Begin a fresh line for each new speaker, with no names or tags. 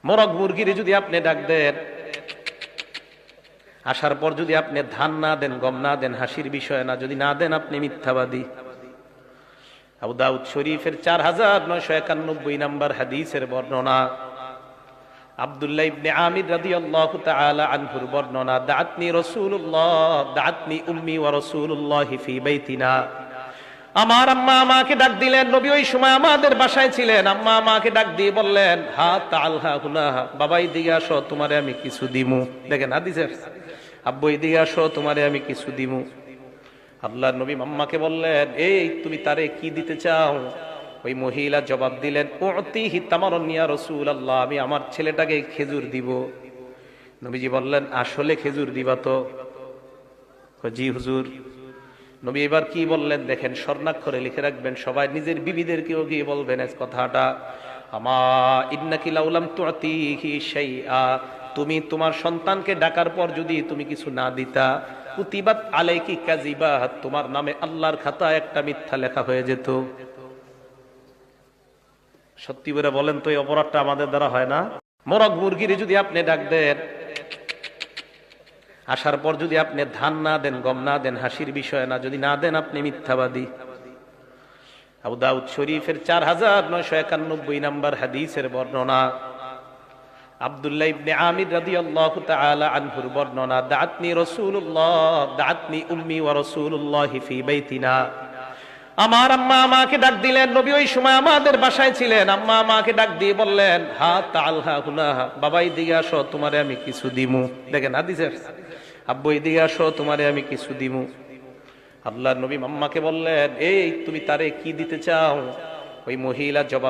মোরগ মুরগিরে যদি আপনি ডাক দেন, আসার পর যদি আপনি ধান না দেন, গম না দেন, হাসির বিষয় না, যদি না দেন আপনি মিথ্যাবাদী। আবু দাউদ শরীফের 4991 নম্বর হাদিসের বর্ণনা, আব্দুল্লাহ ইবনে আমির রাদিয়াল্লাহু তাআলা আনহুর বর্ণনা, দাআতনি রাসূলুল্লাহ, দাআতনি উম্মি ওয়া রাসূলুল্লাহ ফি বাইতিনা। আমার আম্মা আমাকে ডাক দিলেন, নবী ওই সময় আমাদের বাসায় ছিলেন। আম্মা আমাকে ডাক দিয়ে বললেন, হা তাআলহা হুনা, বাবা এদিকে আসো, তোমারে আমি কিছু দিমু। দেখেন হাদিসের, আব্বু এদিকে আসো, তোমারে আমি কিছু দিমু। আল্লাহর নবী আম্মাকে বললেন, এই তুমি তারে কি দিতে চাও? ওই মহিলা জবাব দিলেন, উতিহি তামারুন ইয়া রাসূলুল্লাহ, আমি আমার ছেলেটাকে খেজুর দিব। নবীজি বললেন, আসলে খেজুর দিবা তো? জি হুজুর। নবী এবার কি বললেন দেখেন, স্বর্ণাক্ষরে লিখে রাখবেন, সবাই নিজের বিবিদেরকেও গিয়ে বলবেন এই কথাটা। আমা ইন্নাকি লাউলাম তুতিহি শাইআ, তুমি তোমার সন্তানকে ডাকার পর যদি তুমি কিছু না দিতা, কুতিবাত আলাইকি কাযিবা, তোমার নামে আল্লাহর খাতায় একটা মিথ্যা লেখা হয়ে যেত। সত্যি করে বলেন তো, এই অপরাধটা আমাদের দ্বারা হয় না? মোরগ মুরগিরে যদি আপনি ডাক দেন, আসার পর যদি আপনি ধান না দেন, গম না দেন, হাসির বিষয় না, যদি না দেন আপনি মিথ্যাবাদী। আবু দাউদ শরীফের 4991 নম্বর হাদিসের বর্ণনা, আব্দুল্লাহ ইবনে আমির রাদিয়াল্লাহু তাআলা আনহুর বর্ণনা, দাআতনি রাসূলুল্লাহ, দাআতনি উম্মি ওয়া রাসূলুল্লাহ ফি বাইতিনা। আমার আম্মা আমাকে ডাক দিলেন, নবী ওই সময় আমাদের বাসায় ছিলেন। আম্মা আমাকে ডাক দিয়ে বললেন, হা তাআলহা হুনা, বাবা এদিকে আসো, তোমারে আমি কিছু দিমু। দেখেন হাদিসের, আব্বু এদিকে আসো, তোমারে আমি কিছু দিমু। আল্লাহর নবী আম্মাকে বললেন, এই তুমি তারে কি দিতে চাও? ওই মহিলা জবাব